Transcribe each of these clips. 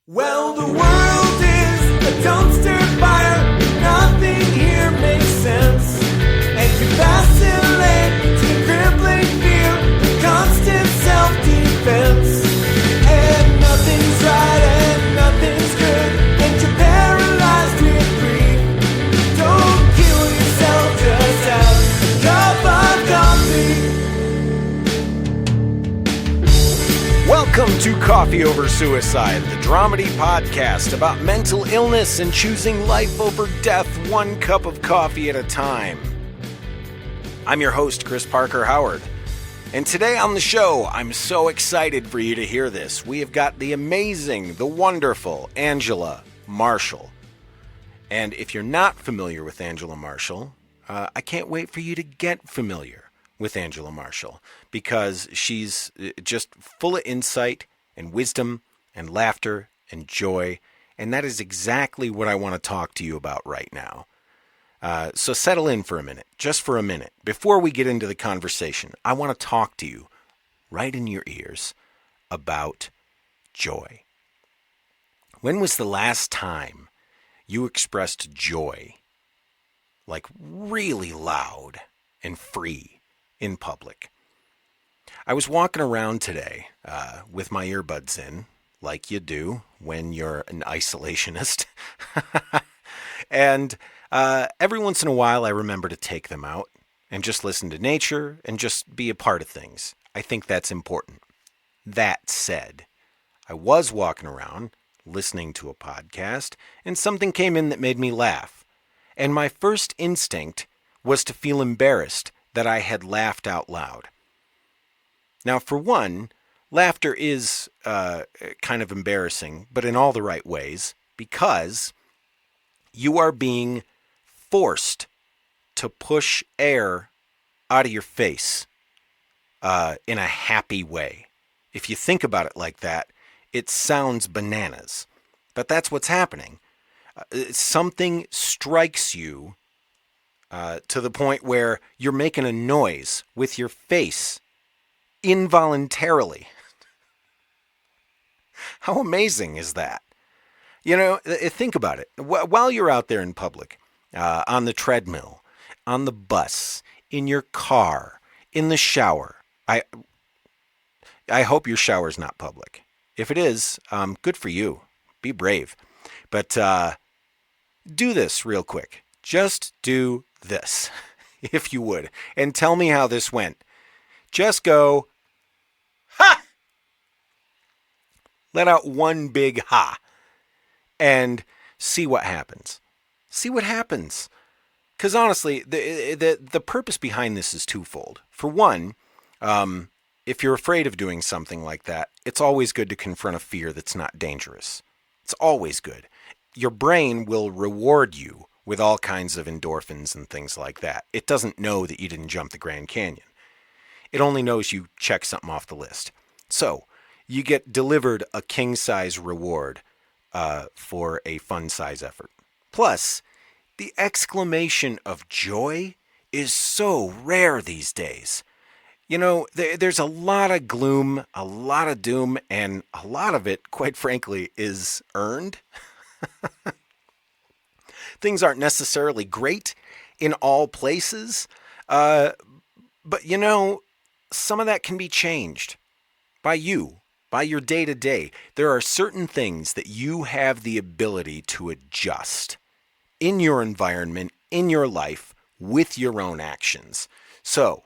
Well, the world is a dumpster fire. Nothing here makes sense. And you vacillate to crippling fear, constant self-defense. And nothing's right and nothing's good. And you're paralyzed with grief. Don't kill yourself, just have a cup of coffee. Welcome to Coffee Over Suicide, the dramedy podcast about mental illness and choosing life over death one cup of coffee at a time. I'm your host, Chris Parker Howard, and today on the show, I'm so excited for you to hear this. We have got the amazing, the wonderful Angela Marshall. And if you're not familiar with Angela Marshall, I can't wait for you to get familiar with Angela Marshall, because she's just full of insight and wisdom and laughter and joy, and that is exactly what I want to talk to you about right now. So settle in for a minute, just for a minute. Before we get into the conversation, I want to talk to you right in your ears about joy. When was the last time you expressed joy, like really loud and free, in public? I was walking around today with my earbuds in, like you do when you're an isolationist. And every once in a while I remember to take them out and just listen to nature and just be a part of things. I think that's important. That said, I was walking around listening to a podcast and something came in that made me laugh. And my first instinct was to feel embarrassed that I had laughed out loud. Now, for one, laughter is kind of embarrassing, but in all the right ways, because you are being forced to push air out of your face in a happy way. If you think about it like that, it sounds bananas, but that's what's happening. Something strikes you to the point where you're making a noise with your face involuntarily. How amazing is that? You know, think about it. While you're out there in public, on the treadmill, on the bus, in your car, in the shower, I hope your shower's not public. If it is, good for you. Be brave. But do this real quick. Just do this, if you would, and tell me how this went. Just go, ha! Let out one big ha, and see what happens. See what happens. Because honestly, the purpose behind this is twofold. For one, if you're afraid of doing something like that, it's always good to confront a fear that's not dangerous. It's always good. Your brain will reward you with all kinds of endorphins and things like that. It doesn't know that you didn't jump the Grand Canyon. It only knows you check something off the list. So you get delivered a king-size reward for a fun-size effort. Plus, the exclamation of joy is so rare these days. You know, there's a lot of gloom, a lot of doom, and a lot of it, quite frankly, is earned. Things aren't necessarily great in all places, but you know, some of that can be changed by you, by your day-to-day. There are certain things that you have the ability to adjust in your environment, in your life, with your own actions. So,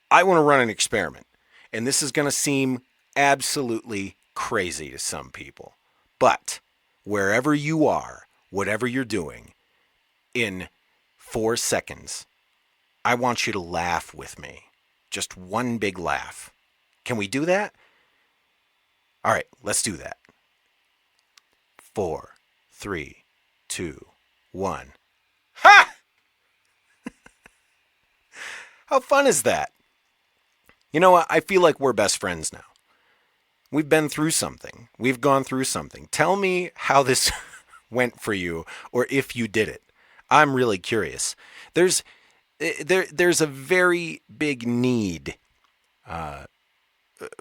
I want to run an experiment, and this is going to seem absolutely crazy to some people, but wherever you are, whatever you're doing, in 4 seconds, I want you to laugh with me. Just one big laugh. Can we do that? All right, let's do that. 4, 3, 2, 1. Ha! How fun is that? You know what? I feel like we're best friends now. We've been through something. We've gone through something. Tell me how this went for you, or if you did it. I'm really curious. There's a very big need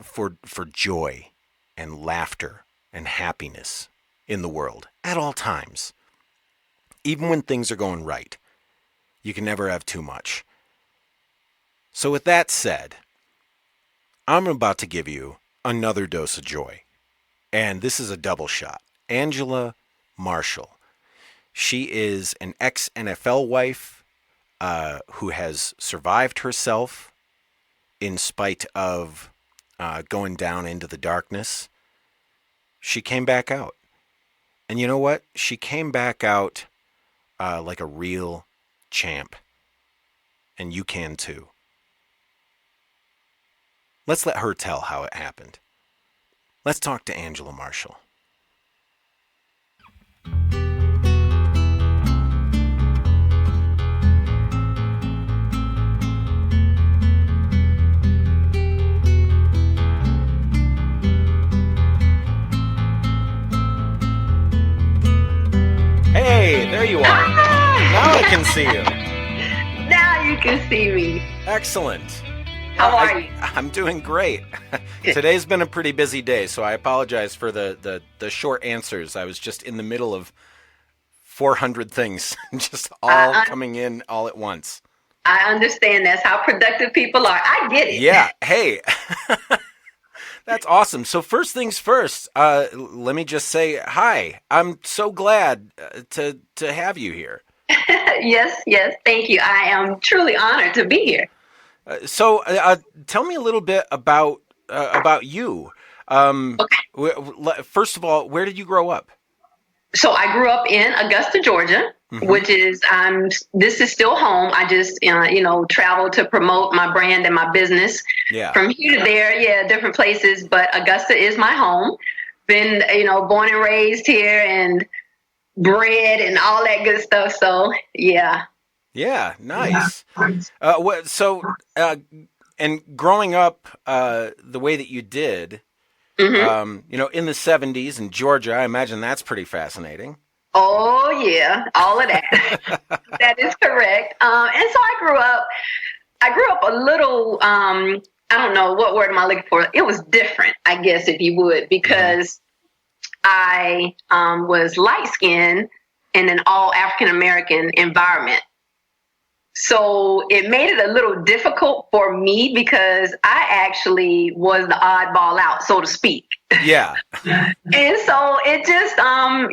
for joy and laughter and happiness in the world at all times. Even when things are going right, you can never have too much. So with that said, I'm about to give you another dose of joy. And this is a double shot. Angela Marshall. She is an ex-NFL wife who has survived herself in spite of going down into the darkness. She came back out. And you know what? She came back out like a real champ. And you can too. Let's let her tell how it happened. Let's talk to Angela Marshall. Hey, there you are. Now I can see you. Now you can see me. Excellent. How are you? I'm doing great. Today's been a pretty busy day, so I apologize for the short answers. I was just in the middle of 400 things, just all coming in all at once. I understand that's how productive people are. I get it. Yeah. Hey, that's awesome. So first things first, let me just say hi. I'm so glad to have you here. Yes. Thank you. I am truly honored to be here. So tell me a little bit about you. Okay. First of all, where did you grow up? So I grew up in Augusta, Georgia, which is this is still home. I just travel to promote my brand and my business. Yeah. From here to there, different places, but Augusta is my home. Been born and raised here and bred and all that good stuff. So yeah. Yeah, nice. And growing up the way that you did, in the 70s in Georgia, I imagine that's pretty fascinating. Oh, yeah, all of that. That is correct. And so I grew up a little, I don't know, what word am I looking for? It was different, I guess, if you would, because I was light-skinned in an all African-American environment. So it made it a little difficult for me because I actually was the oddball out, so to speak. Yeah. And so it just, I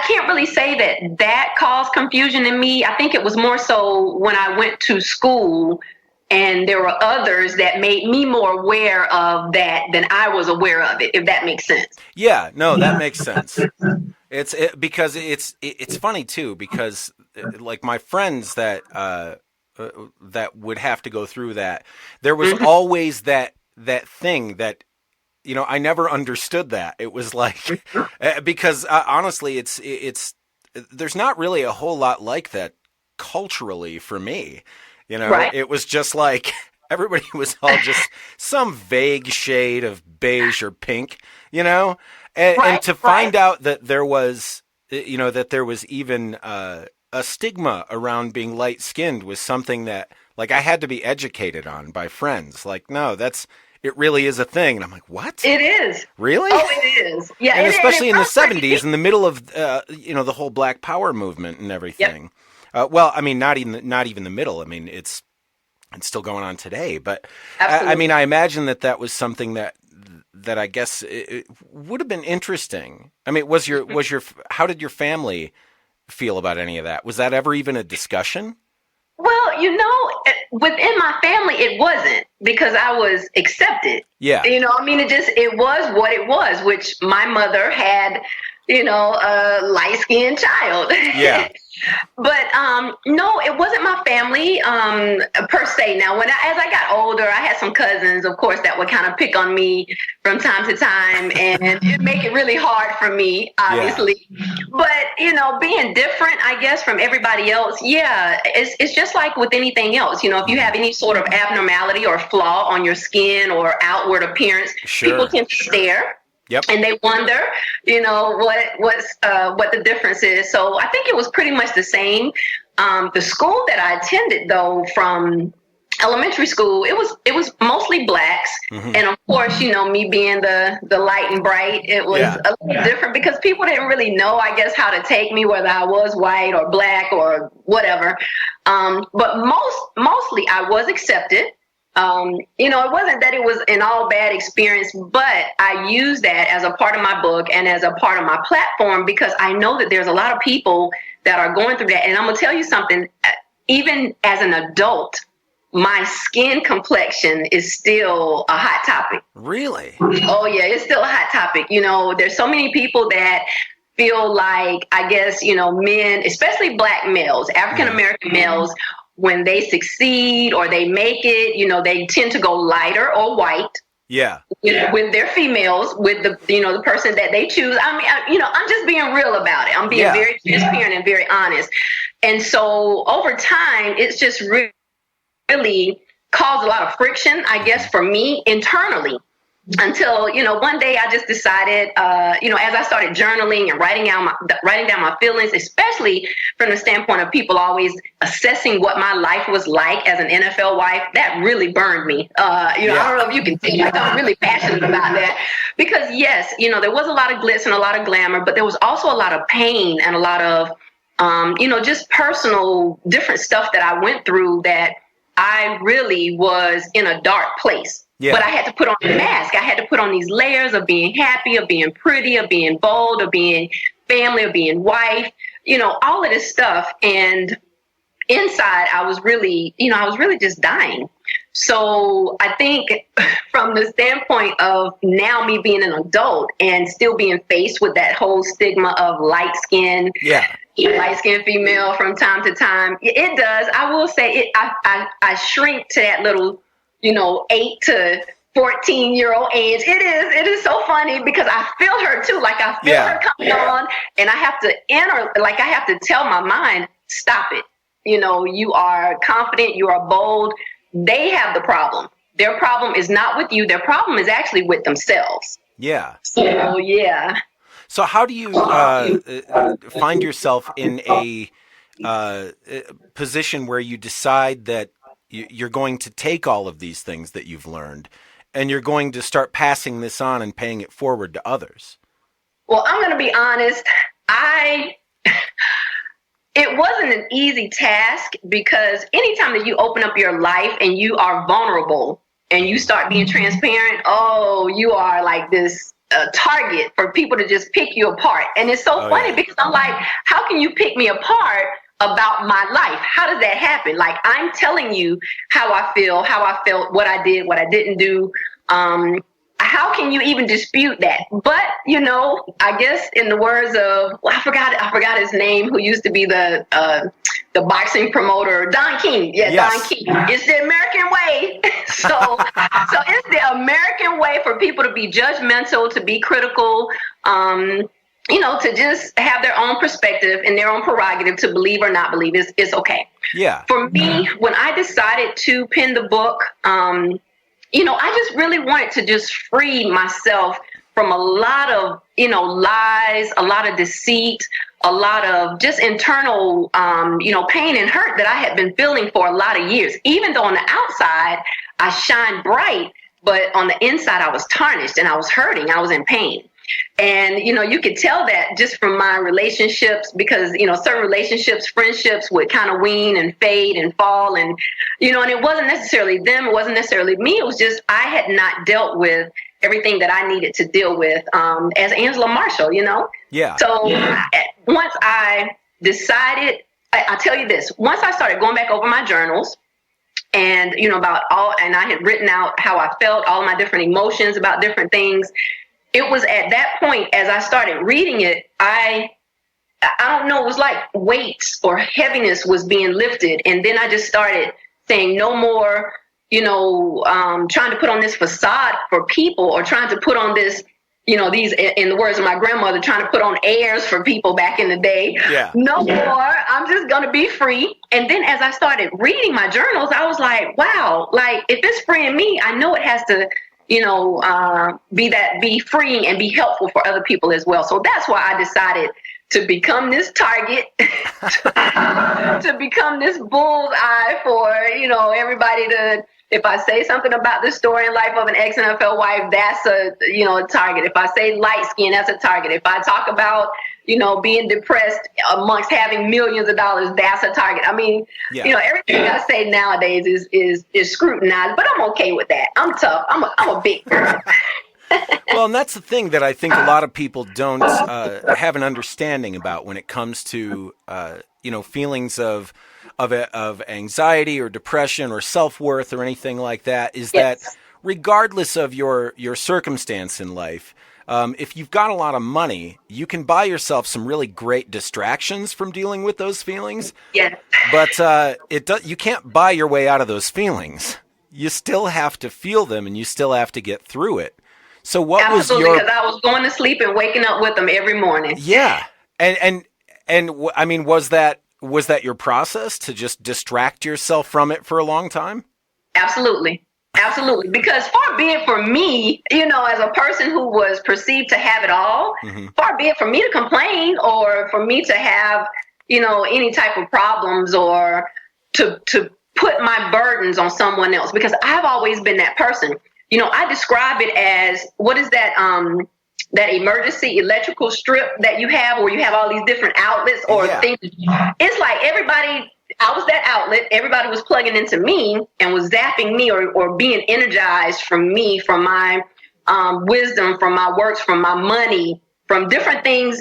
can't really say that caused confusion in me. I think it was more so when I went to school and there were others that made me more aware of that than I was aware of it, if that makes sense. Yeah, no, that makes sense. Because it's funny too, because like my friends that would have to go through that, there was always that thing that, I never understood that. It was like, because honestly, it's there's not really a whole lot like that culturally for me. Right. It was just like everybody was all just some vague shade of beige or pink, and to find out that there was, even a stigma around being light skinned was something that like I had to be educated on by friends. Like, no, it really is a thing. And I'm like, what? It is. Really? Oh, it is. Yeah. And especially in the 70s, in the middle of, the whole Black Power movement and everything. Yep. Not even the middle. I mean, it's still going on today. But I imagine that was something that I guess it would have been interesting. I mean, how did your family feel about any of that? Was that ever even a discussion? Well, within my family, it wasn't because I was accepted. Yeah. It was what it was, which my mother had, a light-skinned child. Yeah. But no, it wasn't my family per se. Now, as I got older, I had some cousins, of course, that would kind of pick on me from time to time, and it'd make it really hard for me, obviously. Yeah. But being different, I guess, from everybody else, it's just like with anything else. If you have any sort of abnormality or flaw on your skin or outward appearance, sure, people tend to stare. Yep. And they wonder, what the difference is. So I think it was pretty much the same. The school that I attended, though, from elementary school, it was mostly blacks. And of course, me being the light and bright, it was a little different because people didn't really know, I guess, how to take me, whether I was white or black or whatever. But mostly I was accepted. It wasn't that it was an all bad experience, but I use that as a part of my book and as a part of my platform because I know that there's a lot of people that are going through that. And I'm going to tell you something, even as an adult, my skin complexion is still a hot topic. Really? Oh, yeah, it's still a hot topic. There's so many people that feel like, I guess, men, especially black males, African-American males, when they succeed or they make it, they tend to go lighter or white. Yeah. With their females, with the person that they choose. I mean, I'm just being real about it. I'm being very transparent and very honest. And so over time, it's just really caused a lot of friction, I guess, for me internally. Until, one day I just decided, as I started journaling and writing down my feelings, especially from the standpoint of people always assessing what my life was like as an NFL wife, that really burned me. I don't know if you can see, I'm really passionate about that because yes, there was a lot of glitz and a lot of glamour, but there was also a lot of pain and a lot of, just personal different stuff that I went through that I really was in a dark place. Yeah. But I had to put on a mask. I had to put on these layers of being happy, of being pretty, of being bold, of being family, of being wife, all of this stuff. And inside, I was really just dying. So I think from the standpoint of now me being an adult and still being faced with that whole stigma of light skin, light-skinned female from time to time, it does. I will say it. I shrink to that little, 8 to 14-year-old age. It is so funny because I feel her too. Like I feel her coming on, and I have to tell my mind, stop it. You are confident, you are bold. They have the problem. Their problem is not with you. Their problem is actually with themselves. Yeah. So yeah. So how do you find yourself in a position where you decide that you're going to take all of these things that you've learned and you're going to start passing this on and paying it forward to others? Well, I'm going to be honest. It wasn't an easy task because anytime that you open up your life and you are vulnerable and you start being transparent, you are like this target for people to just pick you apart. And it's so funny because I'm like, how can you pick me apart about my life? How does that happen? Like, I'm telling you how I feel, how I felt, what I did, what I didn't do. How can you even dispute that? But, I guess in the words of, I forgot his name, who used to be the boxing promoter, Don King. Yeah, yes. Don King. It's the American way. So it's the American way for people to be judgmental, to be critical, to just have their own perspective and their own prerogative to believe or not believe. It's okay. Yeah. For me, when I decided to pen the book, I just really wanted to just free myself from a lot of, lies, a lot of deceit, a lot of just internal, pain and hurt that I had been feeling for a lot of years. Even though on the outside, I shined bright, but on the inside, I was tarnished and I was hurting. I was in pain. And, you could tell that just from my relationships because, certain relationships, friendships would kind of wane and fade and fall. And, and it wasn't necessarily them. It wasn't necessarily me. It was just I had not dealt with everything that I needed to deal with as Angela Marshall, Yeah. So once I decided, I'll tell you this, once I started going back over my journals, and, and I had written out how I felt, all my different emotions about different things. It was at that point, as I started reading it, I don't know, it was like weights or heaviness was being lifted. And then I just started saying no more, trying to put on this facade for people or trying to put on this, these, in the words of my grandmother, trying to put on airs for people back in the day. Yeah. No more. I'm just going to be free. And then as I started reading my journals, I was like, wow, like if it's freeing me, I know it has to, be freeing and be helpful for other people as well. So that's why I decided to become this target, to become this bullseye for, everybody to, if I say something about the story in life of an ex-NFL wife, that's a target. If I say light skin, that's a target. If I talk about, being depressed amongst having millions of dollars, that's a target. I mean, everything I say nowadays is scrutinized, but I'm okay with that. I'm tough. I'm a big girl. Well, and that's the thing that I think a lot of people don't have an understanding about when it comes to, feelings of anxiety or depression or self-worth or anything like that, is that regardless of your circumstance in life, if you've got a lot of money, you can buy yourself some really great distractions from dealing with those feelings. Yes. But you can't buy your way out of those feelings. You still have to feel them, and you still have to get through it. So what Absolutely, was your... because I was going to sleep and waking up with them every morning. Yeah. And I mean, was that your process to just distract yourself from it for a long time? Absolutely. Absolutely. Because far be it for me, as a person who was perceived to have it all, far be it for me to complain or for me to have, any type of problems or to put my burdens on someone else, because I've always been that person. I describe it as, what is that, that emergency electrical strip that you have where you have all these different outlets or things. It's like I was that outlet. Everybody was plugging into me and was zapping me or being energized from me, from my wisdom, from my works, from my money, from different things,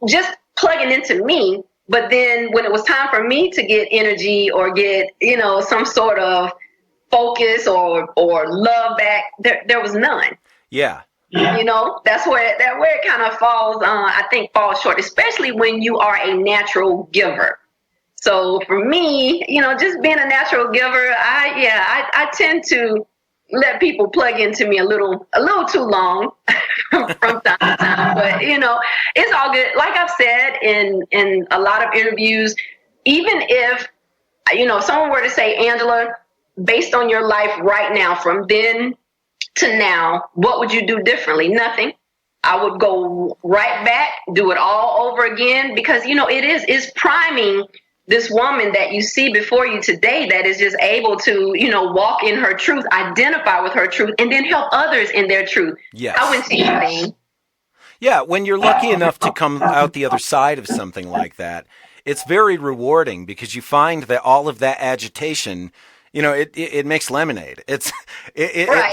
just plugging into me. But then when it was time for me to get energy or get, some sort of focus or love back, there was none. Yeah. That's where it kind of falls short, especially when you are a natural giver. So for me, just being a natural giver, I tend to let people plug into me a little too long from time to time. But it's all good. Like I've said in a lot of interviews, even if someone were to say, Angela, based on your life right now, from then to now, what would you do differently? Nothing. I would go right back, do it all over again, because it's priming this woman that you see before you today that is just able to, walk in her truth, identify with her truth, and then help others in their truth. Yes. I wouldn't see anything. Yeah, when you're lucky enough to come out the other side of something like that, it's very rewarding because you find that all of that agitation, it makes lemonade. It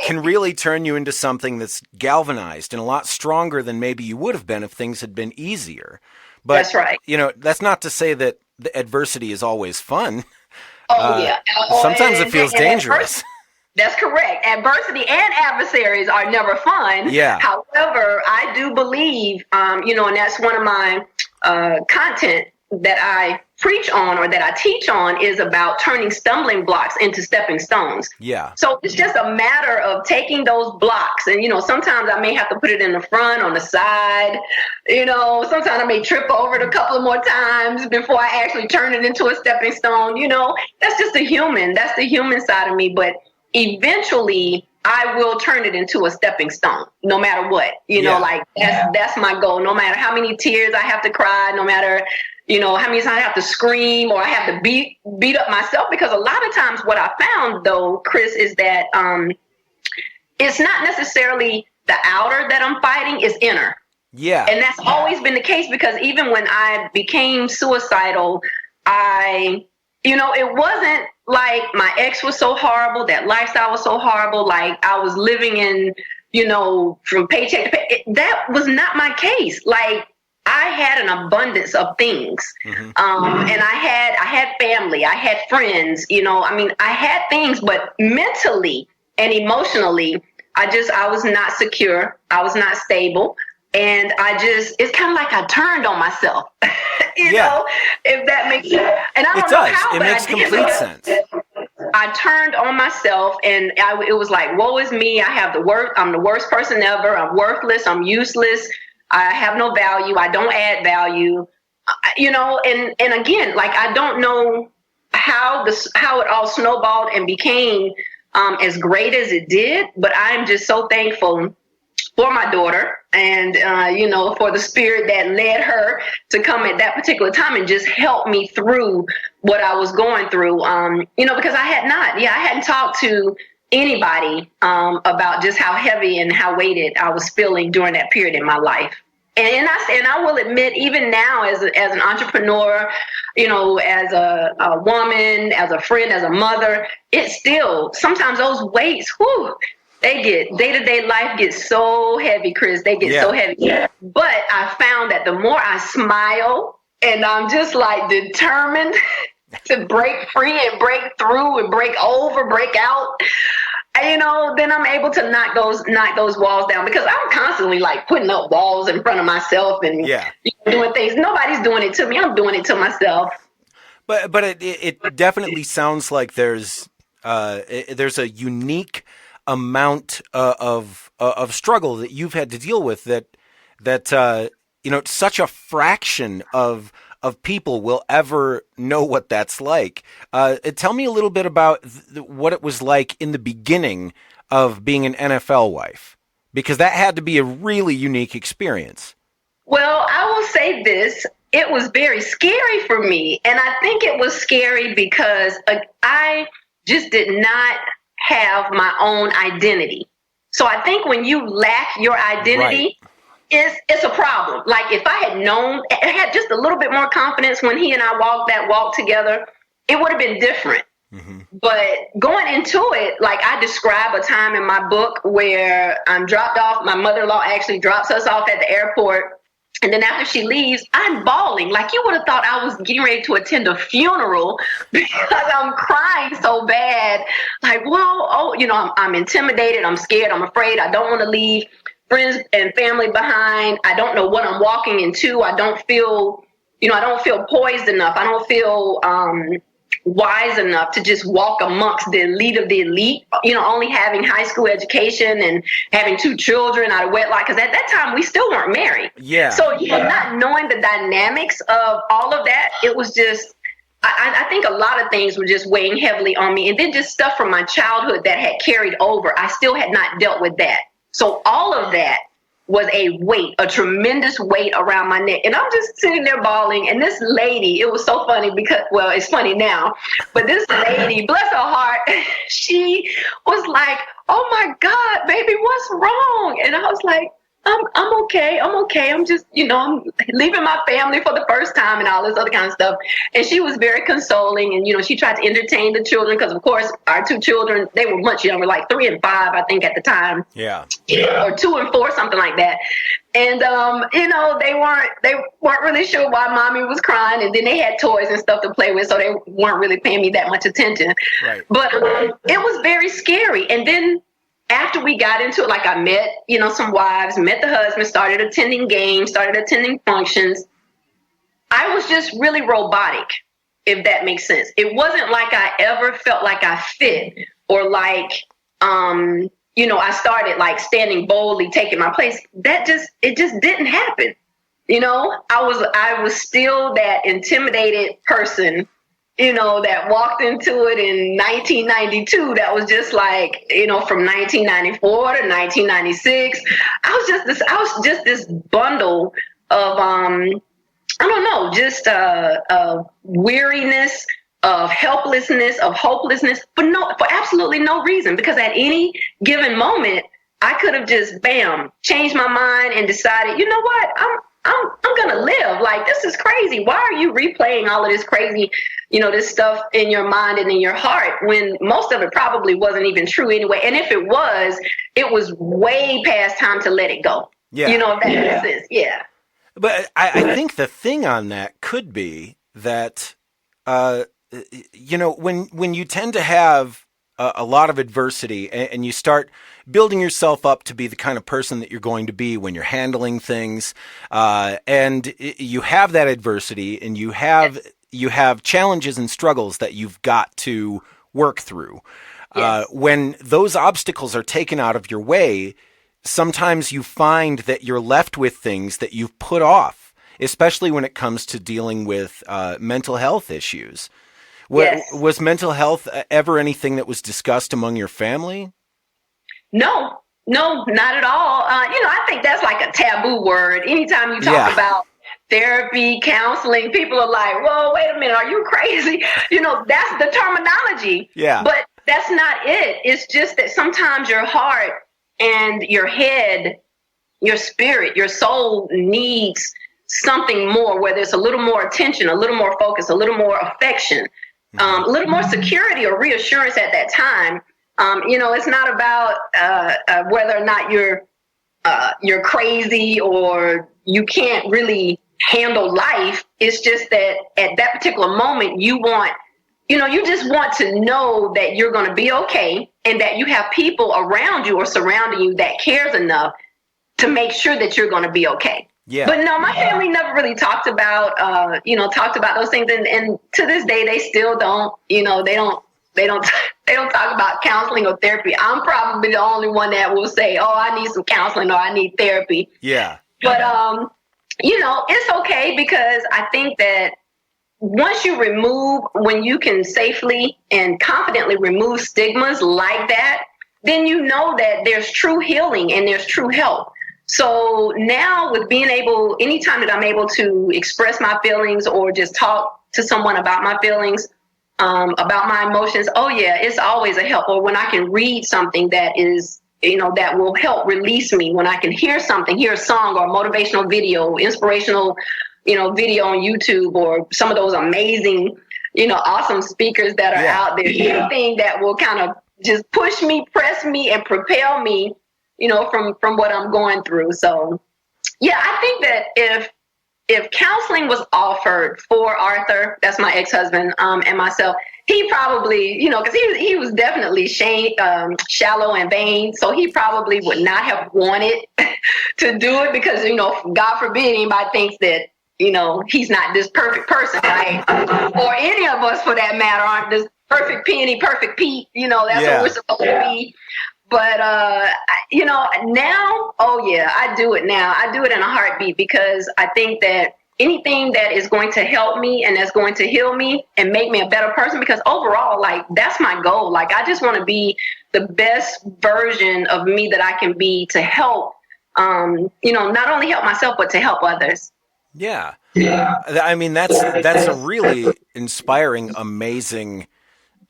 can really turn you into something that's galvanized and a lot stronger than maybe you would have been if things had been easier. But, that's right. That's not to say that the adversity is always fun. Oh, yeah. Sometimes it feels dangerous. That's correct. Adversity and adversaries are never fun. Yeah. However, I do believe, and that's one of my content that I preach on or that I teach on is about turning stumbling blocks into stepping stones. Yeah. So it's just a matter of taking those blocks and, sometimes I may have to put it in the front, on the side, sometimes I may trip over it a couple of more times before I actually turn it into a stepping stone. That's just that's the human side of me. But eventually I will turn it into a stepping stone, no matter what, that's my goal. No matter how many tears I have to cry, no matter how many times I have to scream or I have to beat up myself, because a lot of times what I found though, Chris, is that it's not necessarily the outer that I'm fighting, it's inner. Yeah. And that's always been the case, because even when I became suicidal, it wasn't like my ex was so horrible, that lifestyle was so horrible, like I was living in, from paycheck to pay. That was not my case. Like, I had an abundance of things. And I had family, I had friends, I had things, but mentally and emotionally, I was not secure. I was not stable. And it's kind of like I turned on myself, if that makes sense. And I don't know how, it makes complete sense. I turned on myself, and it was like, woe is me. I'm the worst person ever. I'm worthless. I'm useless. I have no value. I don't add value, and again, like, I don't know how it all snowballed and became as great as it did, but I'm just so thankful for my daughter and, for the spirit that led her to come at that particular time and just help me through what I was going through. Because I hadn't talked to anybody about just how heavy and how weighted I was feeling during that period in my life. And I will admit, even now as an entrepreneur, as a woman, as a friend, as a mother, it's still, sometimes those weights, they get, day-to-day life gets so heavy, Chris. They get so heavy. Yeah. But I found that the more I smile and I'm just like determined to break free and break through and break out, then I'm able to knock those walls down, because I'm constantly like putting up walls in front of myself and doing things. Nobody's doing it to me. I'm doing it to myself. But it definitely sounds like there's a unique amount of struggle that you've had to deal with that such a fraction of people will ever know what that's like. Tell me a little bit about what it was like in the beginning of being an NFL wife, because that had to be a really unique experience. Well, I will say this. It was very scary for me. And I think it was scary because I just did not have my own identity. So I think when you lack your identity, it's a problem. Like if I had just a little bit more confidence when he and I walked together, it would have been different. Mm-hmm. But going into it, like I describe a time in my book where I'm dropped off. My mother-in-law actually drops us off at the airport. And then after she leaves, I'm bawling. Like you would have thought I was getting ready to attend a funeral because I'm crying so bad. Like, I'm intimidated. I'm scared. I'm afraid. I don't want to leave friends and family behind. I don't know what I'm walking into. I don't feel poised enough. I don't feel wise enough to just walk amongst the elite of the elite, only having high school education and having 2 children out of wedlock. Because at that time, we still weren't married. Yeah. So, not knowing the dynamics of all of that, it was just, I think a lot of things were just weighing heavily on me. And then just stuff from my childhood that had carried over. I still had not dealt with that. So all of that was a tremendous weight around my neck. And I'm just sitting there bawling. And this lady, it was so funny because, well, it's funny now, but this lady, bless her heart, she was like, "Oh my God, baby, what's wrong?" And I was like, I'm okay. I'm just, I'm leaving my family for the first time and all this other kind of stuff. And she was very consoling. And, she tried to entertain the children because, of course, our 2 children, they were much younger, like 3 and 5, I think, at the time. Yeah. Or 2 and 4, something like that. And, they weren't really sure why mommy was crying. And then they had toys and stuff to play with, so they weren't really paying me that much attention. Right. But it was very scary. And then after we got into it, like I met, some wives, met the husband, started attending games, started attending functions. I was just really robotic, if that makes sense. It wasn't like I ever felt like I fit or like, I started like standing boldly, taking my place. It just didn't happen. I was still that intimidated person, that walked into it in 1992. That was just like, from 1994 to 1996. I was just this bundle of, weariness, of helplessness, of hopelessness, for absolutely no reason. Because at any given moment, I could have just, changed my mind and decided, you know what, I'm going to live. Like, this is crazy. Why are you replaying all of this crazy, this stuff in your mind and in your heart when most of it probably wasn't even true anyway? And if it was way past time to let it go. Yeah. If that makes sense. Yeah. But I think the thing on that could be that, when you tend to have a lot of adversity and you start building yourself up to be the kind of person that you're going to be when you're handling things, and you have that adversity and you have challenges and struggles that you've got to work through. Yes. When those obstacles are taken out of your way, sometimes you find that you're left with things that you've put off, especially when it comes to dealing with mental health issues. Yes. Was mental health ever anything that was discussed among your family? No, No, not at all. I think that's like a taboo word. Anytime you talk about therapy, counseling, people are like, whoa, wait a minute, are you crazy? That's the terminology. Yeah. But that's not it. It's just that sometimes your heart and your head, your spirit, your soul needs something more, whether it's a little more attention, a little more focus, a little more affection, a little more security or reassurance at that time. It's not about whether or not you're crazy or you can't really handle life. It's just that at that particular moment, you just want to know that you're going to be okay and that you have people around you or surrounding you that cares enough to make sure that you're going to be okay. Yeah. But no, my family never really talked about those things. And to this day, they still don't, they don't talk about counseling or therapy. I'm probably the only one that will say, oh, I need some counseling or I need therapy. Yeah. But, it's okay because I think that once when you can safely and confidently remove stigmas like that, then you know that there's true healing and there's true help. So now with being able, anytime that I'm able to express my feelings or just talk to someone about my feelings, about my emotions, oh yeah, it's always a help. Or when I can read something that is, that will help release me, when I can hear a song or a motivational video, inspirational, video on YouTube or some of those amazing, awesome speakers that are out there, anything that will kind of just push me, press me and propel me, from what I'm going through. So yeah, I think that if counseling was offered for Arthur, that's my ex-husband, and myself, he probably, because he was definitely shallow and vain, so he probably would not have wanted to do it because, God forbid anybody thinks that, he's not this perfect person, right? Or any of us, for that matter, aren't this perfect Penny, perfect Pete. That's what we're supposed to be. But, now, oh yeah, I do it now. I do it in a heartbeat because I think that anything that is going to help me and that's going to heal me and make me a better person, because overall, like, that's my goal. Like, I just want to be the best version of me that I can be to help, not only help myself, but to help others. Yeah. I mean, that's a really inspiring, amazing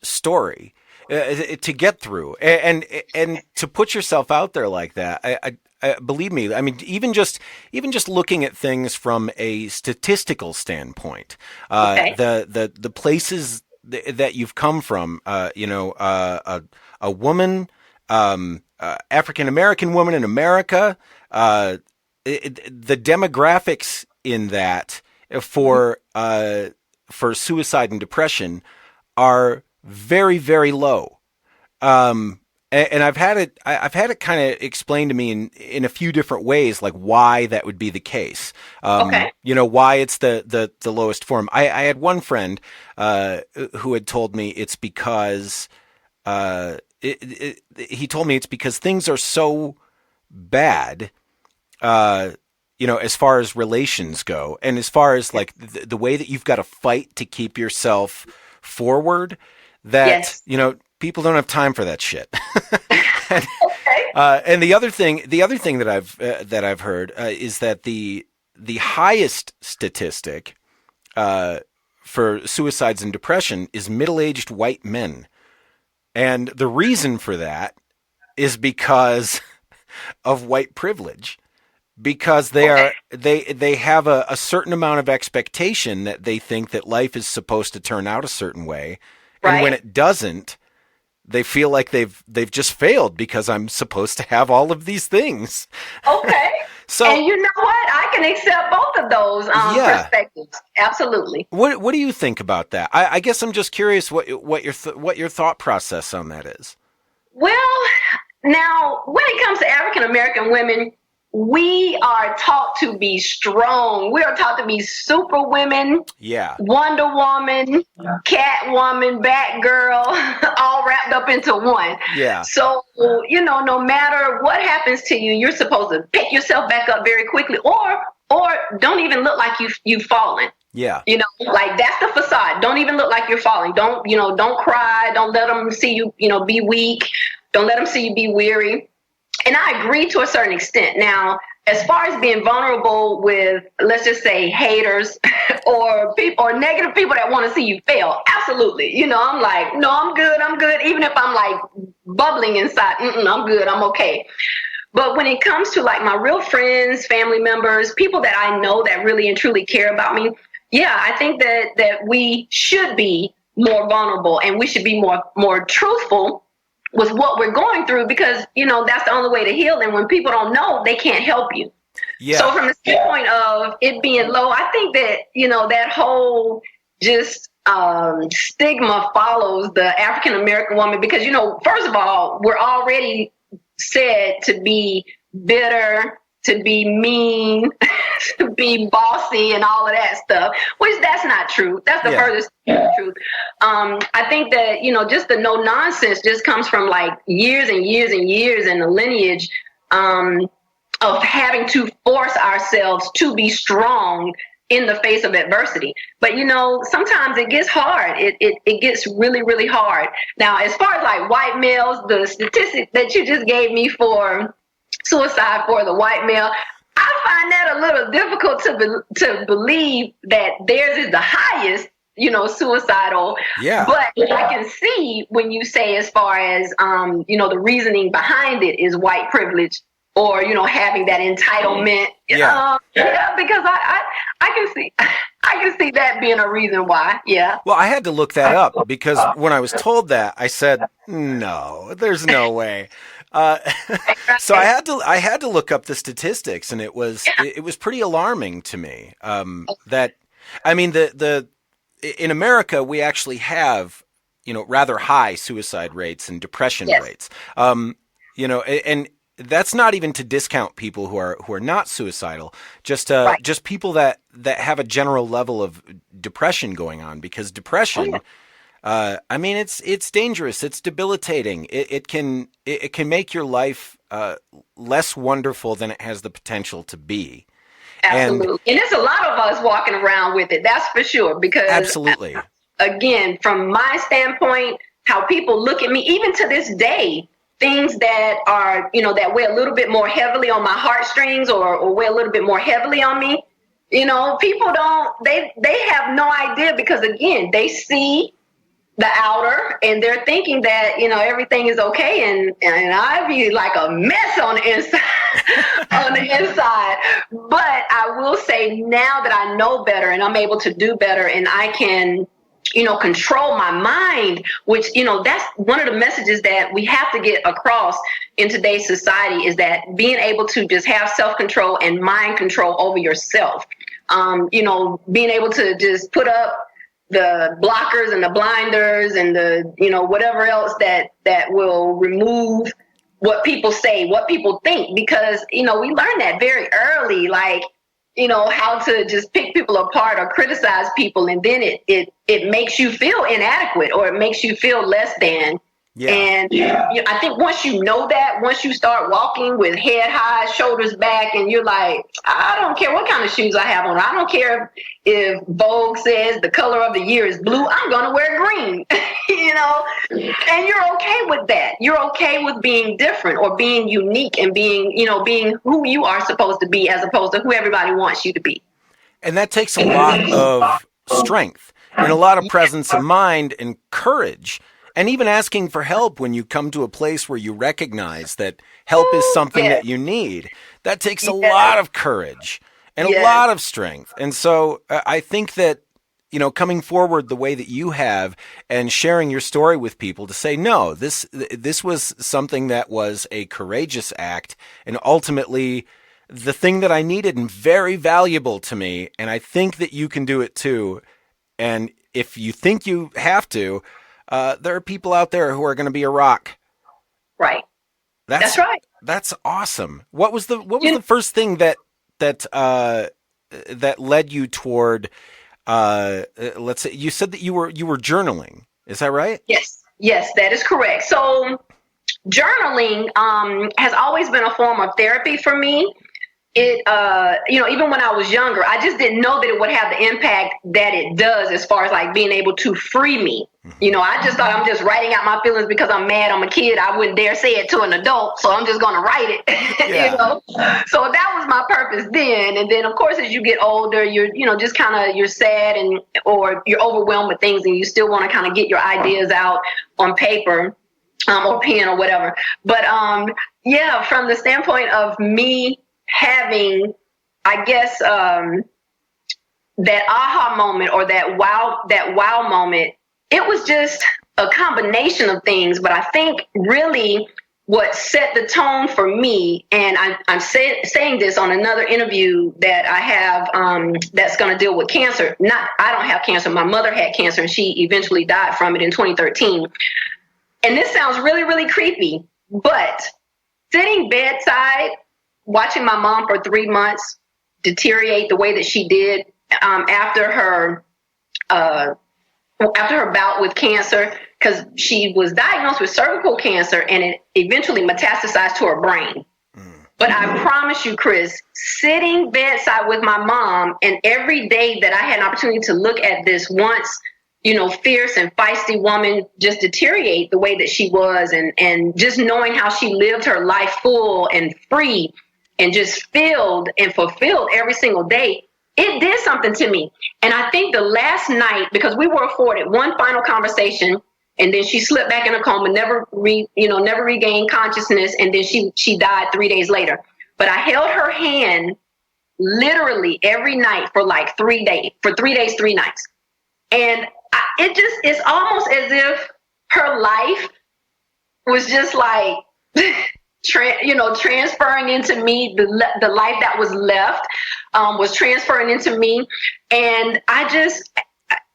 story. To get through and to put yourself out there like that, I believe me. I mean, even just looking at things from a statistical standpoint, the places that you've come from, a woman, African American woman in America, the demographics in that for suicide and depression are very, very low. And I've had it kind of explained to me in a few different ways, like why that would be the case. Why it's the lowest form. I had one friend, who had told me it's because, he told me it's because things are so bad, as far as relations go, and as far as like the way that you've got to fight to keep yourself forward, that, people don't have time for that shit. And the other thing that I've heard, is that the highest statistic, for suicides and depression is middle-aged white men. And the reason for that is because of white privilege. Because they have a certain amount of expectation that they think that life is supposed to turn out a certain way. And when it doesn't, they feel like they've just failed because I'm supposed to have all of these things. Okay. So, and you know what? I can accept both of those perspectives. Absolutely. What do you think about that? I guess I'm just curious what your thought process on that is. Well, now when it comes to African American women, we are taught to be strong. We are taught to be super women. Yeah. Wonder Woman, Catwoman, Batgirl, all wrapped up into one. Yeah. So, no matter what happens to you, you're supposed to pick yourself back up very quickly or don't even look like you've fallen. Yeah. Like that's the facade. Don't even look like you're falling. Don't cry. Don't let them see you, be weak. Don't let them see you be weary. And I agree to a certain extent. Now, as far as being vulnerable with, let's just say, haters or people or negative people that want to see you fail, absolutely. You know, I'm like, no, I'm good. I'm good. Even if I'm like bubbling inside, I'm good. I'm okay. But when it comes to like my real friends, family members, people that I know that really and truly care about me, yeah, I think that we should be more vulnerable and we should be more truthful with what we're going through, because, you know, that's the only way to heal. And when people don't know, they can't help you. Yeah. So from the standpoint of it being low, I think that, you know, that whole just stigma follows the African-American woman because, you know, first of all, we're already said to be bitter, to be mean, to be bossy and all of that stuff, which that's not true. That's the furthest from the truth. I think that, you know, just the no nonsense just comes from like years and years and years in the lineage of having to force ourselves to be strong in the face of adversity. But, you know, sometimes it gets hard. It gets really, really hard. Now, as far as like white males, the statistic that you just gave me for suicide for the white male, I find that a little difficult to believe that theirs is the highest, you know, suicidal. Yeah. But I can see when you say as far as, you know, the reasoning behind it is white privilege or, you know, having that entitlement. Yeah. Because I can see that being a reason why. Yeah. Well, I had to look that up because when I was told that, I said, no, there's no way. So I had to look up the statistics, and it was pretty alarming to me. That, I mean, in America we actually have, you know, rather high suicide rates and depression rates. You know, and that's not even to discount people who are not suicidal. Just people that have a general level of depression going on, because depression. I mean, it's dangerous. It's debilitating. It can make your life less wonderful than it has the potential to be. Absolutely. And there's a lot of us walking around with it. That's for sure. Because absolutely. Again, from my standpoint, how people look at me, even to this day, things that are, you know, that weigh a little bit more heavily on my heartstrings or weigh a little bit more heavily on me. You know, people they have no idea because, again, they see the outer and they're thinking that, you know, everything is okay, and I be like a mess on the inside. But I will say, now that I know better and I'm able to do better and I can, you know, control my mind, which, you know, that's one of the messages that we have to get across in today's society, is that being able to just have self-control and mind control over yourself, you know, being able to just put up the blockers and the blinders and the, you know, whatever else that will remove what people say, what people think, because, you know, we learned that very early, like, you know, how to just pick people apart or criticize people, and then it makes you feel inadequate or it makes you feel less than. Yeah. And you know, I think once you know that, once you start walking with head high, shoulders back, and you're like, I don't care what kind of shoes I have on. I don't care if Vogue says the color of the year is blue. I'm going to wear green, you know, and you're okay with that. You're okay with being different or being unique and being, you know, being who you are supposed to be as opposed to who everybody wants you to be. And that takes a lot of strength and a lot of presence of mind and courage. And even asking for help when you come to a place where you recognize that help is something that you need, that takes a lot of courage and a lot of strength. And so I think that, you know, coming forward the way that you have and sharing your story with people to say, no, this was something that was a courageous act and ultimately the thing that I needed and very valuable to me. And I think that you can do it too. And if you think you have to, there are people out there who are going to be a rock. Right. That's right. That's awesome. What was the first thing that led you toward? Let's say you said that you were journaling. Is that right? Yes, that is correct. So journaling has always been a form of therapy for me. It, you know, even when I was younger, I just didn't know that it would have the impact that it does as far as like being able to free me You know, I just thought I'm just writing out my feelings because I'm mad. I'm a kid. I wouldn't dare say it to an adult, so I'm just going to write it. Yeah. You know, so that was my purpose then. And then, of course, as you get older, just kind of you're sad or you're overwhelmed with things, and you still want to kind of get your ideas out on paper or pen or whatever. But yeah, from the standpoint of me having, I guess, that aha moment or that wow moment. It was just a combination of things, but I think really what set the tone for me, and I'm saying this on another interview that I have that's going to deal with cancer. I don't have cancer. My mother had cancer, and she eventually died from it in 2013. And this sounds really, really creepy, but sitting bedside, watching my mom for 3 months deteriorate the way that she did after her bout with cancer, because she was diagnosed with cervical cancer and it eventually metastasized to her brain. But I promise you, Chris, sitting bedside with my mom, and every day that I had an opportunity to look at this once, fierce and feisty woman just deteriorate the way that she was, and just knowing how she lived her life full and free and just filled and fulfilled every single day, it did something to me. And I think the last night, because we were afforded one final conversation, and then she slipped back in a coma, never regained consciousness, and then she died 3 days later. But I held her hand literally every night for like 3 days, 3 nights. And it's almost as if her life was just like, transferring into me. The life that was left was transferring into me. And I just,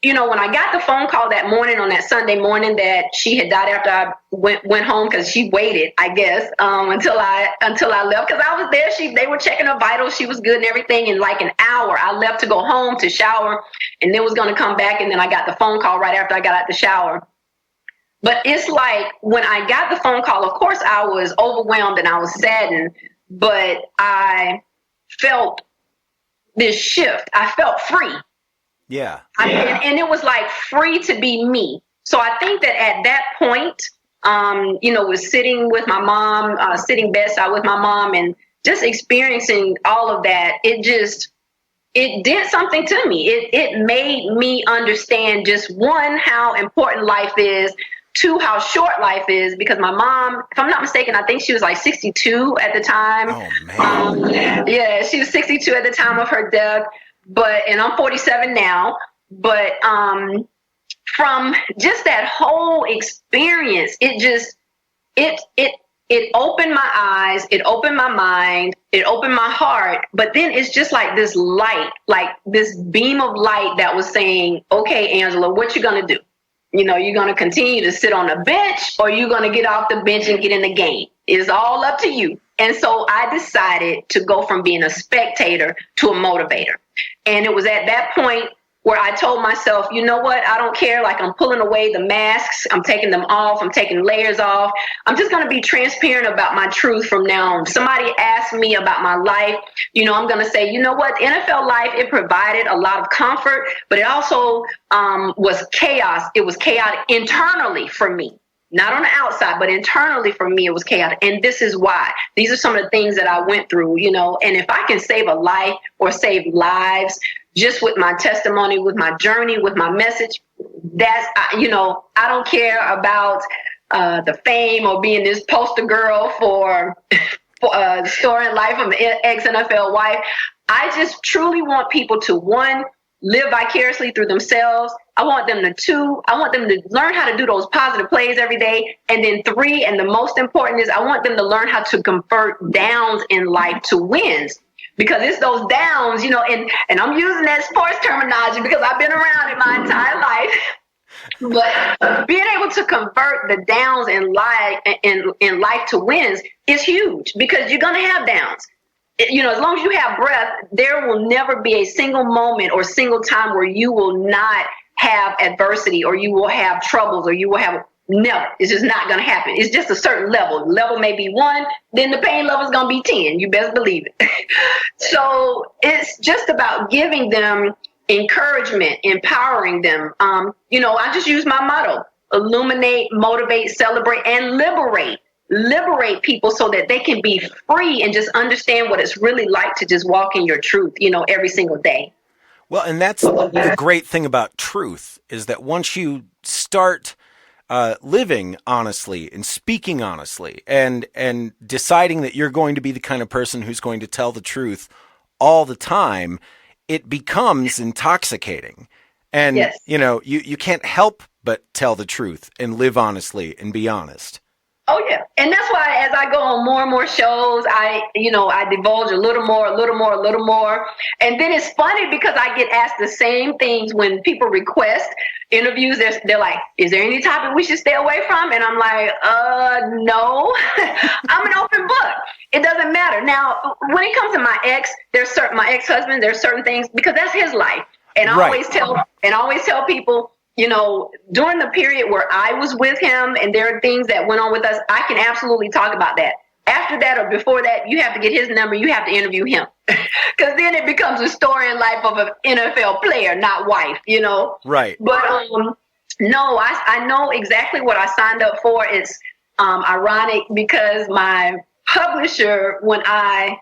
when I got the phone call that morning, on that Sunday morning, that she had died after I went home, because she waited, I guess, until I left, because I was there. They were checking her vitals. She was good and everything. In like an hour, I left to go home to shower, and then was going to come back. And then I got the phone call right after I got out the shower. But it's like, when I got the phone call, of course, I was overwhelmed and I was saddened, but I felt this shift. I felt free. Yeah. And it was like free to be me. So I think that at that point, was sitting with my mom, sitting bedside with my mom, and just experiencing all of that. It did something to me. It made me understand, just one, how important life is. Two, how short life is, because my mom, if I'm not mistaken, I think she was like 62 at the time. Oh, man. Yeah, she was 62 at the time of her death. And I'm 47 now. But from just that whole experience, it opened my eyes, it opened my mind, it opened my heart. But then it's just like this light, like this beam of light that was saying, okay, Angela, what you gonna do? You're going to continue to sit on the bench, or you're going to get off the bench and get in the game. It's all up to you. And so I decided to go from being a spectator to a motivator. And it was at that point where I told myself, you know what? I don't care. Like, I'm pulling away the masks. I'm taking them off. I'm taking layers off. I'm just going to be transparent about my truth from now on. Somebody asked me about my life. I'm going to say, you know what? NFL life, it provided a lot of comfort, but it also was chaos. It was chaotic internally for me. Not on the outside, but internally for me, it was chaotic. And this is why. These are some of the things that I went through, and if I can save a life or save lives just with my testimony, with my journey, with my message, that's, I don't care about the fame or being this poster girl for story in life of an ex-NFL wife. I just truly want people to, one, live vicariously through themselves. I want them to learn how to do those positive plays every day. And then three, and the most important is, I want them to learn how to convert downs in life to wins. Because it's those downs, and I'm using that sports terminology because I've been around it my entire life. But being able to convert the downs in life to wins is huge, because you're going to have downs. As long as you have breath, there will never be a single moment or single time where you will not have adversity, or you will have troubles, or you will have never. It's just not going to happen. It's just a certain level. The level may be 1, then the pain level is going to be 10. You best believe it. So it's just about giving them encouragement, empowering them. I just use my motto: illuminate, motivate, celebrate, and liberate people so that they can be free and just understand what it's really like to just walk in your truth, every single day. Well, and that's the great thing about truth, is that once you start living honestly and speaking honestly and deciding that you're going to be the kind of person who's going to tell the truth all the time, it becomes intoxicating. And, Yes. You can't help but tell the truth and live honestly and be honest. Oh yeah. And that's why as I go on more and more shows, I divulge a little more. And then it's funny because I get asked the same things when people request interviews. They're like, is there any topic we should stay away from? And I'm like, no. I'm an open book. It doesn't matter. Now, when it comes to my ex-husband, there's certain things, because that's his life. And I always tell people, during the period where I was with him and there are things that went on with us, I can absolutely talk about that. After that or before that, you have to get his number. You have to interview him, because then it becomes a story in life of an NFL player, not wife, Right. But no, I know exactly what I signed up for. It's ironic because my publisher, when I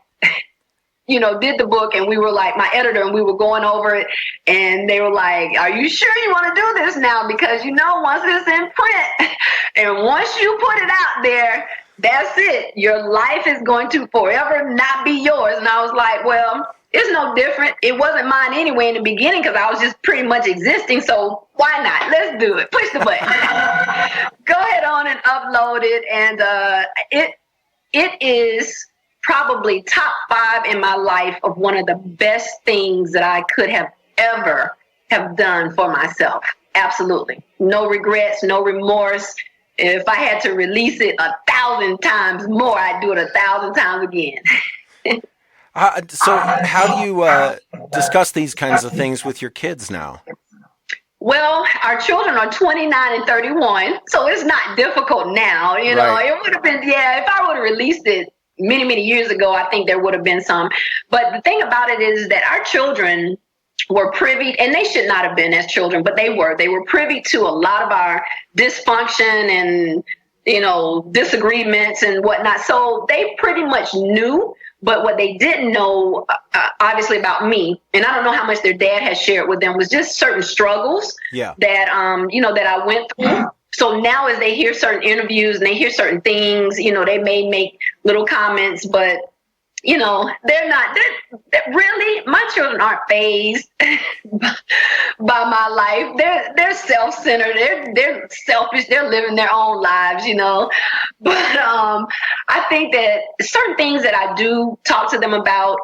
did the book, and we were like, my editor, and we were going over it, and they were like, are you sure you want to do this now? Because, once it's in print and once you put it out there, that's it. Your life is going to forever not be yours. And I was like, well, it's no different. It wasn't mine anyway in the beginning, because I was just pretty much existing. So why not? Let's do it. Push the button. Go ahead on and upload it. And it is probably top 5 in my life of one of the best things that I could have ever have done for myself. Absolutely. No regrets, no remorse. If I had to release it 1,000 times more, I'd do it 1,000 times again. So how do you discuss these kinds of things with your kids now? Well, our children are 29 and 31, so it's not difficult now. Right. It would have been, if I would have released it many, many years ago, I think there would have been some. But the thing about it is that our children were privy, and they should not have been as children, but they were privy to a lot of our dysfunction and, disagreements and whatnot. So they pretty much knew, but what they didn't know, obviously, about me, and I don't know how much their dad has shared with them, was just certain struggles that, that I went through. So now as they hear certain interviews and they hear certain things, they may make little comments, but, they're really, my children aren't fazed by my life. They're self-centered. They're selfish. They're living their own lives, But I think that certain things that I do talk to them about,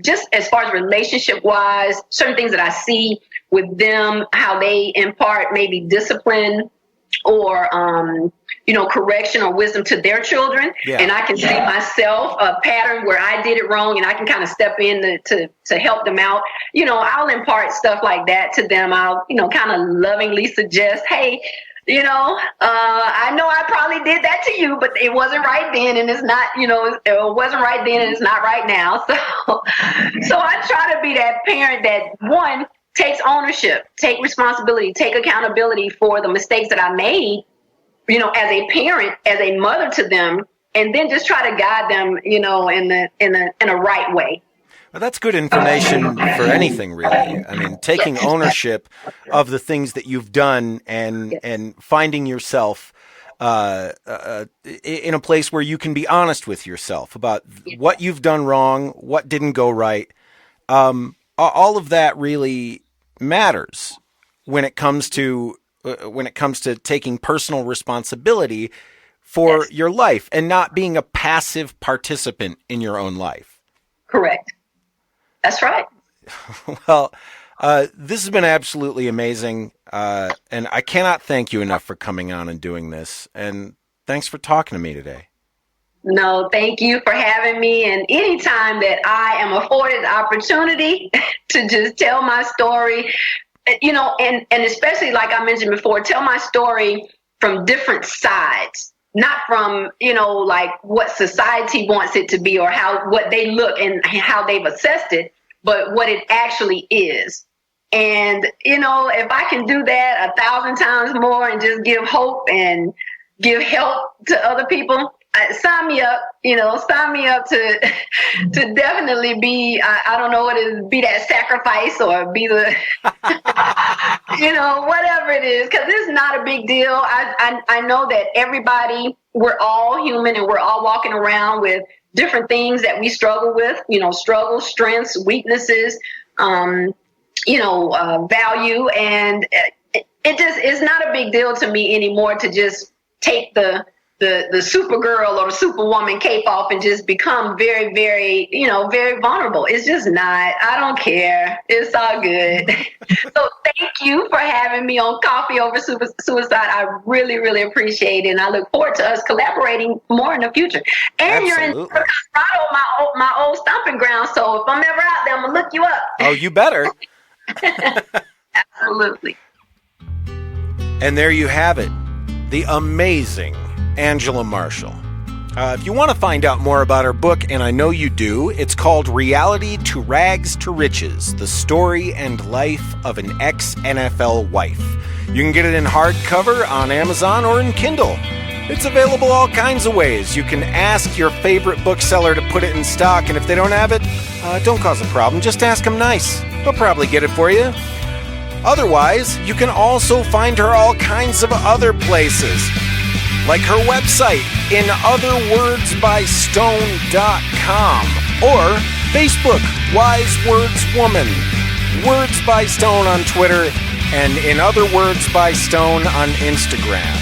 just as far as relationship-wise, certain things that I see with them, how they impart maybe discipline or, correction or wisdom to their children. Yeah. And I can see myself a pattern where I did it wrong, and I can kind of step in to help them out. I'll impart stuff like that to them. I'll, kind of lovingly suggest, hey, I know I probably did that to you, but it wasn't right then, and it's not, it wasn't right then, and it's not right now. So I try to be that parent that, one, takes ownership, take responsibility, take accountability for the mistakes that I made, as a parent, as a mother to them, and then just try to guide them, in a right way. Well, that's good information for anything, really. I mean, taking ownership of the things that you've done and finding yourself in a place where you can be honest with yourself about what you've done wrong, what didn't go right. All of that really matters when it comes to taking personal responsibility for your life and not being a passive participant in your own life. Correct. That's right. Well, this has been absolutely amazing, and I cannot thank you enough for coming on and doing this. And thanks for talking to me today. No, thank you for having me. And anytime that I am afforded the opportunity to just tell my story, and especially like I mentioned before, tell my story from different sides, not from, like what society wants it to be or what they look and how they've assessed it, but what it actually is. And, you know, if I can do that 1,000 times more and just give hope and give help to other people, sign me up, you know, sign me up to definitely be, I don't know what it is, be that sacrifice or be the, you know, whatever it is, because it's not a big deal. I know that everybody, we're all human and we're all walking around with different things that we struggle with, you know, struggles, strengths, weaknesses, you know, value. And it just is not a big deal to me anymore to just take the Supergirl or Superwoman cape off and just become very, very, you know, very vulnerable. It's just not. I don't care. It's all good. So thank you for having me on Coffee Over Suicide. I really, really appreciate it. And I look forward to us collaborating more in the future. And Absolutely. You're in Colorado, my old stomping ground. So if I'm ever out there, I'm going to look you up. Oh, you better. Absolutely. And there you have it. The amazing Angela Marshall. If you want to find out more about her book, and I know you do, it's called Reality to Rags to Riches, The Story and Life of an Ex-NFL Wife. You can get it in hardcover on Amazon or in Kindle. It's available all kinds of ways. You can ask your favorite bookseller to put it in stock, and if they don't have it, don't cause a problem. Just ask them nice. They'll probably get it for you. Otherwise, you can also find her all kinds of other places, like her website, inotherwordsbystone.com, or Facebook, Wise Words Woman, Words by Stone on Twitter, and In Other Words by Stone on Instagram.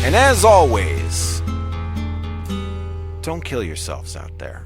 And as always, don't kill yourselves out there.